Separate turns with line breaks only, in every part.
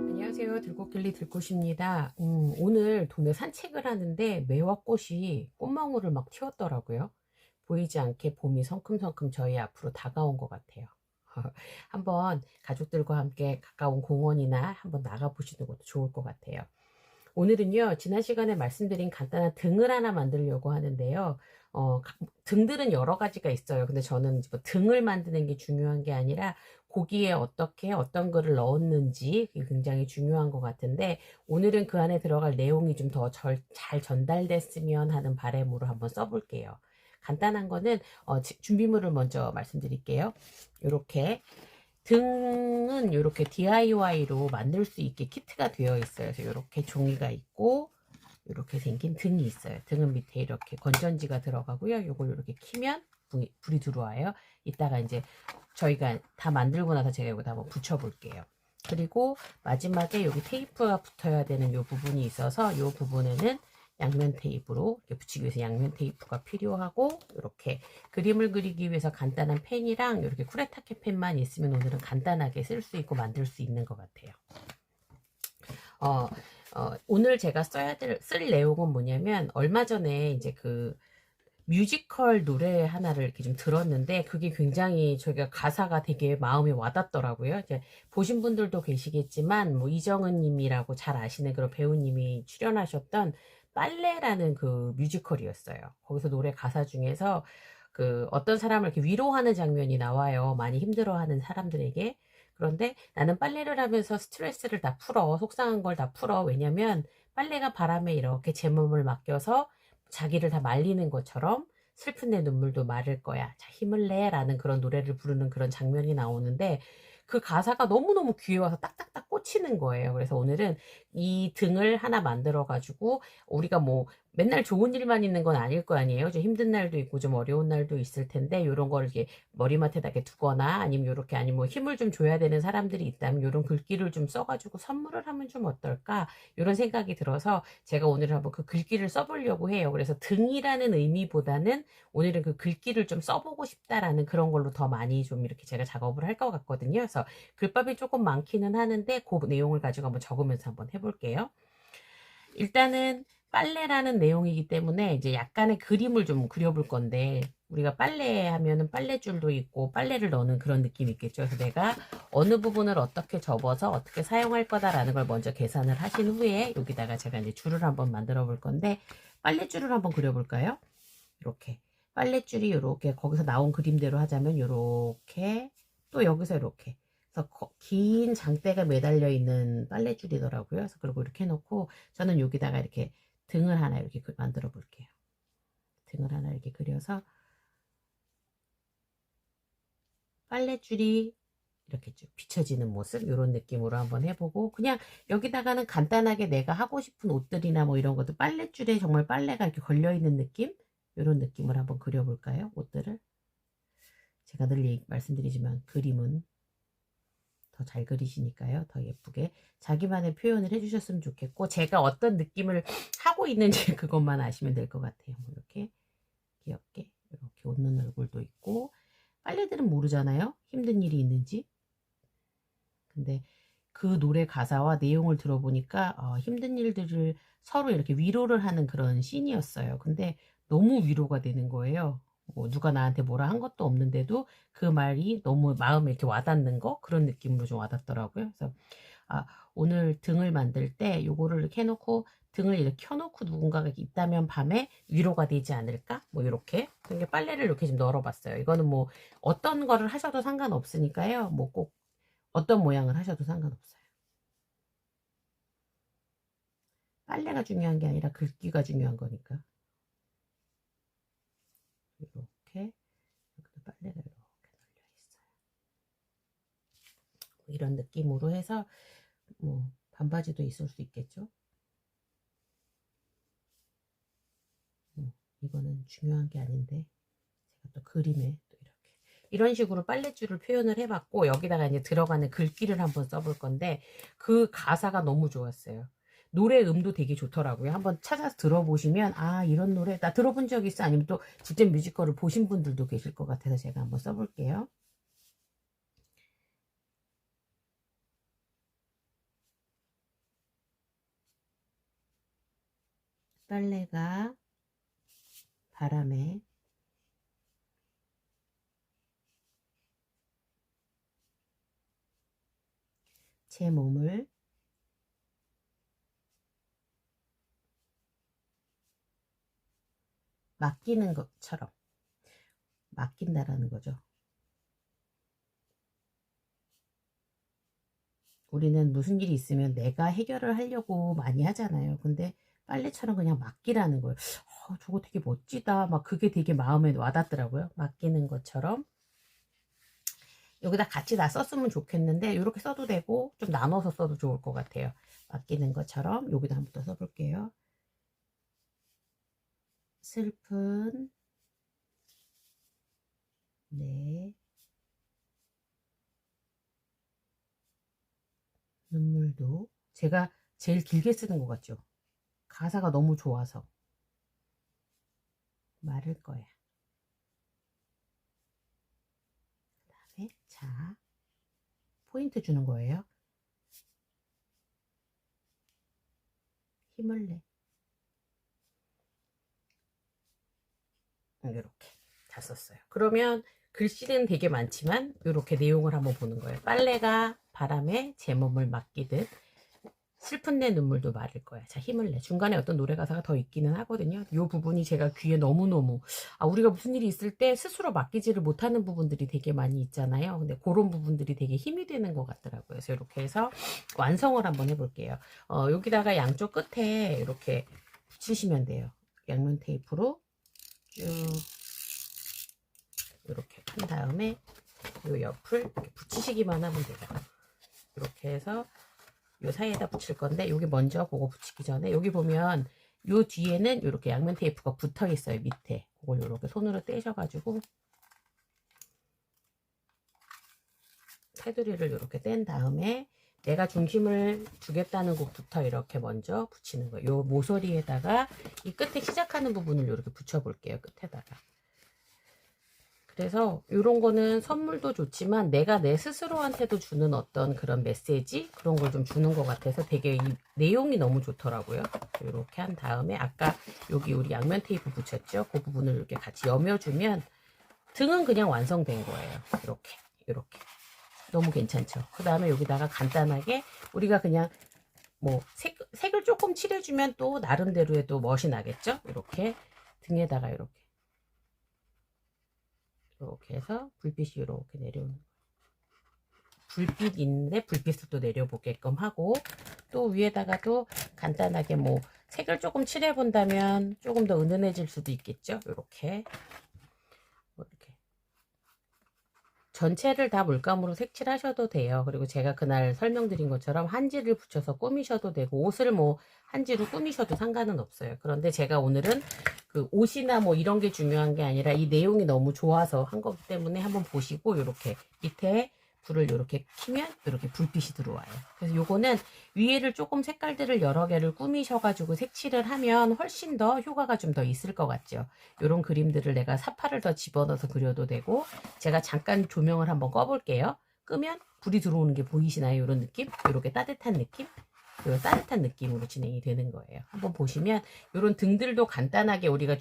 안녕하세요. 들꽃길리 들꽃입니다. 오늘 동네 산책을 하는데 매화꽃이 꽃망울을 막 틔웠더라고요. 보이지 않게 봄이 성큼성큼 저희 앞으로 다가온 것 같아요. 한번 가족들과 함께 가까운 공원이나 한번 나가보시는 것도 좋을 것 같아요. 오늘은요, 지난 시간에 말씀드린 간단한 등을 하나 만들려고 하는데요. 등들은 여러 가지가 있어요. 근데 저는 뭐 등을 만드는 게 중요한 게 아니라 고기에 어떻게 어떤 거를 넣었는지 굉장히 중요한 것 같은데, 오늘은 그 안에 들어갈 내용이 좀 더 잘 전달됐으면 하는 바람으로 한번 써볼게요. 간단한 거는 준비물을 먼저 말씀드릴게요. 이렇게 등은 이렇게 DIY로 만들 수 있게 키트가 되어 있어요. 그래서 이렇게 종이가 있고 이렇게 생긴 등이 있어요. 등은 밑에 이렇게 건전지가 들어가고요. 이걸 이렇게 키면 불이 들어와요. 이따가 이제 저희가 다 만들고 나서 제가 여기다 한번 붙여볼게요. 그리고 마지막에 여기 테이프가 붙어야 되는 이 부분이 있어서 이 부분에는 양면 테이프로 이렇게 붙이기 위해서 양면 테이프가 필요하고, 이렇게 그림을 그리기 위해서 간단한 펜이랑 이렇게 쿠레타케 펜만 있으면 오늘은 간단하게 쓸 수 있고 만들 수 있는 것 같아요. 오늘 제가 쓸 내용은 뭐냐면, 얼마 전에 이제 그 뮤지컬 노래 하나를 이렇게 좀 들었는데, 그게 굉장히 저희가 가사가 되게 마음에 와닿더라고요. 이제 보신 분들도 계시겠지만, 뭐 이정은 님이라고 잘 아시는 그런 배우님이 출연하셨던 빨래라는 그 뮤지컬이었어요. 거기서 노래 가사 중에서 그 어떤 사람을 이렇게 위로하는 장면이 나와요. 많이 힘들어하는 사람들에게. 그런데 나는 빨래를 하면서 스트레스를 다 풀어. 속상한 걸 다 풀어. 왜냐면 빨래가 바람에 이렇게 제 몸을 맡겨서 자기를 다 말리는 것처럼 슬픈 내 눈물도 마를 거야. 자, 힘을 내. 라는 그런 노래를 부르는 그런 장면이 나오는데, 그 가사가 너무너무 귀에 와서 딱딱딱 꽂히는 거예요. 그래서 오늘은 이 등을 하나 만들어 가지고, 우리가 뭐 맨날 좋은 일만 있는 건 아닐 거 아니에요. 좀 힘든 날도 있고 좀 어려운 날도 있을 텐데, 이런 거를 이렇게 머리맡에다 이렇게 두거나 아니면 이렇게, 아니면 뭐 힘을 좀 줘야 되는 사람들이 있다면 이런 글귀를 좀 써가지고 선물을 하면 좀 어떨까, 이런 생각이 들어서 제가 오늘 한번 그 글귀를 써보려고 해요. 그래서 등이라는 의미보다는 오늘은 그 글귀를 좀 써보고 싶다라는 그런 걸로 더 많이 좀 이렇게 제가 작업을 할 것 같거든요. 그래서 글밥이 조금 많기는 하는데 그 내용을 가지고 한번 적으면서 한번 해볼게요. 일단은 빨래라는 내용이기 때문에 이제 약간의 그림을 좀 그려볼 건데, 우리가 빨래 하면은 빨래줄도 있고 빨래를 넣는 그런 느낌이 있겠죠. 그래서 내가 어느 부분을 어떻게 접어서 어떻게 사용할 거다라는 걸 먼저 계산을 하신 후에 여기다가 제가 이제 줄을 한번 만들어 볼 건데, 빨래줄을 한번 그려볼까요? 이렇게 빨래줄이 이렇게 거기서 나온 그림대로 하자면 이렇게, 또 여기서 이렇게, 그래서 긴 장대가 매달려 있는 빨래줄이더라고요. 그래서 그리고 이렇게 해놓고 저는 여기다가 이렇게 등을 하나 이렇게 만들어 볼게요. 등을 하나 이렇게 그려서 빨래줄이 이렇게 쭉 비춰지는 모습, 이런 느낌으로 한번 해보고, 그냥 여기다가는 간단하게 내가 하고 싶은 옷들이나 뭐 이런 것도 빨래줄에 정말 빨래가 이렇게 걸려있는 느낌, 이런 느낌을 한번 그려볼까요? 옷들을. 제가 늘 말씀드리지만 그림은 더 잘 그리시니까요. 더 예쁘게 자기만의 표현을 해주셨으면 좋겠고, 제가 어떤 느낌을 하고 있는지 그것만 아시면 될 것 같아요. 뭐 이렇게 귀엽게 이렇게 웃는 얼굴도 있고, 빨래들은 모르잖아요. 힘든 일이 있는지. 근데 그 노래 가사와 내용을 들어보니까 힘든 일들을 서로 이렇게 위로를 하는 그런 씬이었어요. 근데 너무 위로가 되는 거예요. 뭐 누가 나한테 뭐라 한 것도 없는데도 그 말이 너무 마음에 이렇게 와닿는 거, 그런 느낌으로 좀 와닿더라고요. 그래서 아, 오늘 등을 만들 때 요거를 이렇게 해놓고 등을 이렇게 켜놓고 누군가가 있다면 밤에 위로가 되지 않을까? 뭐 이렇게. 그러니까 빨래를 이렇게 좀 널어봤어요. 이거는 뭐 어떤 거를 하셔도 상관없으니까요. 뭐 꼭 어떤 모양을 하셔도 상관없어요. 빨래가 중요한 게 아니라 글귀가 중요한 거니까. 이렇게 여기도 빨래가 이렇게 널려 있어요. 이런 느낌으로 해서 뭐 반바지도 있을 수 있겠죠. 이거는 중요한 게 아닌데 제가 또 그림에 또 이렇게 이런 식으로 빨랫줄을 표현을 해봤고, 여기다가 이제 들어가는 글귀를 한번 써볼 건데, 그 가사가 너무 좋았어요. 노래 음도 되게 좋더라고요. 한번 찾아서 들어보시면 아 이런 노래 나 들어본 적 있어 아니면 또 직접 뮤지컬을 보신 분들도 계실 것 같아서 제가 한번 써볼게요. 빨래가 바람에 제 몸을 맡기는 것처럼 맡긴다라는 거죠. 우리는 무슨 일이 있으면 내가 해결을 하려고 많이 하잖아요. 근데 빨래처럼 그냥 맡기라는 거예요. 저거 되게 멋지다. 막 그게 되게 마음에 와닿더라고요. 맡기는 것처럼. 여기다 같이 다 썼으면 좋겠는데 이렇게 써도 되고 좀 나눠서 써도 좋을 것 같아요. 맡기는 것처럼 여기다 한 번 더 써볼게요. 슬픈 내 눈물도 제가 제일 길게 쓰는 것 같죠? 가사가 너무 좋아서 마를 거야. 그 다음에 자 포인트 주는 거예요. 힘을 내. 이렇게 다 썼어요. 그러면 글씨는 되게 많지만 이렇게 내용을 한번 보는 거예요. 빨래가 바람에 제 몸을 맡기듯 슬픈 내 눈물도 마를 거야. 자, 힘을 내. 중간에 어떤 노래 가사가 더 있기는 하거든요. 이 부분이 제가 귀에 너무너무 우리가 무슨 일이 있을 때 스스로 맡기지를 못하는 부분들이 되게 많이 있잖아요. 근데 그런 부분들이 되게 힘이 되는 것 같더라고요. 그래서 이렇게 해서 완성을 한번 해볼게요. 여기다가 양쪽 끝에 이렇게 붙이시면 돼요. 양면 테이프로 쭉 이렇게 한 다음에 이 옆을 이렇게 붙이시기만 하면 돼요. 이렇게 해서 요 사이에다 붙일 건데 여기 먼저 그거 붙이기 전에 여기 보면 요 뒤에는 이렇게 양면 테이프가 붙어 있어요. 밑에 그걸 이렇게 손으로 떼셔가지고 테두리를 이렇게 뗀 다음에 내가 중심을 주겠다는 곳부터 이렇게 먼저 붙이는 거예요. 요 모서리에다가 이 끝에 시작하는 부분을 이렇게 붙여 볼게요. 끝에다가. 그래서 이런 거는 선물도 좋지만 내가 내 스스로한테도 주는 어떤 그런 메시지 그런 걸 좀 주는 것 같아서 되게 이 내용이 너무 좋더라고요. 이렇게 한 다음에 아까 여기 우리 양면 테이프 붙였죠? 그 부분을 이렇게 같이 여며주면 등은 그냥 완성된 거예요. 이렇게 너무 괜찮죠? 그 다음에 여기다가 간단하게 우리가 그냥 뭐 색을 조금 칠해주면 또 나름대로의 또 멋이 나겠죠? 이렇게 등에다가 이렇게 해서 불빛이 이렇게 내려오는 거예요. 불빛 있는데 불빛을 또 내려보게끔 하고 또 위에다가 또 간단하게 뭐 색을 조금 칠해 본다면 조금 더 은은해질 수도 있겠죠. 이렇게 전체를 다 물감으로 색칠하셔도 돼요. 그리고 제가 그날 설명드린 것처럼 한지를 붙여서 꾸미셔도 되고 옷을 뭐 한지로 꾸미셔도 상관은 없어요. 그런데 제가 오늘은 그 옷이나 뭐 이런 게 중요한 게 아니라 이 내용이 너무 좋아서 한 거기 때문에 한번 보시고 이렇게 밑에 불을 이렇게 키면 이렇게 불빛이 들어와요. 그래서 요거는 위에를 조금 색깔들을 여러 개를 꾸미셔가지고 색칠을 하면 훨씬 더 효과가 좀 더 있을 것 같죠. 요런 그림들을 내가 사파를 더 집어넣어서 그려도 되고 제가 잠깐 조명을 한번 꺼볼게요. 끄면 불이 들어오는 게 보이시나요? 이런 느낌? 이렇게 따뜻한 느낌? 이런 따뜻한 느낌으로 진행이 되는 거예요. 한번 보시면 이런 등들도 간단하게 우리가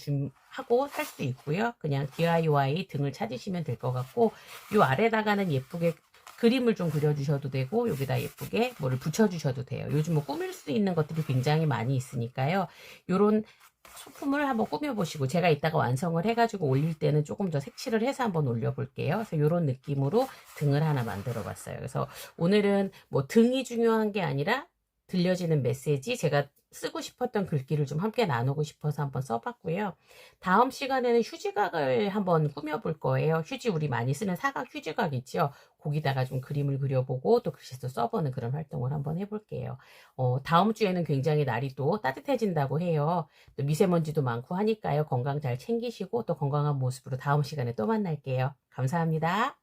하고 살 수 있고요. 그냥 DIY 등을 찾으시면 될 것 같고 이 아래다가는 예쁘게 그림을 좀 그려주셔도 되고 여기다 예쁘게 뭐를 붙여주셔도 돼요. 요즘 뭐 꾸밀 수 있는 것들이 굉장히 많이 있으니까요. 이런 소품을 한번 꾸며보시고 제가 이따가 완성을 해가지고 올릴 때는 조금 더 색칠을 해서 한번 올려볼게요. 그래서 이런 느낌으로 등을 하나 만들어 봤어요. 그래서 오늘은 뭐 등이 중요한 게 아니라 들려지는 메시지 제가 쓰고 싶었던 글귀를 좀 함께 나누고 싶어서 한번 써봤고요. 다음 시간에는 휴지각을 한번 꾸며볼 거예요. 휴지 우리 많이 쓰는 사각 휴지각 있죠. 거기다가 좀 그림을 그려보고 또 글씨도 써보는 그런 활동을 한번 해볼게요. 다음 주에는 굉장히 날이 또 따뜻해진다고 해요. 또 미세먼지도 많고 하니까요. 건강 잘 챙기시고 또 건강한 모습으로 다음 시간에 또 만날게요. 감사합니다.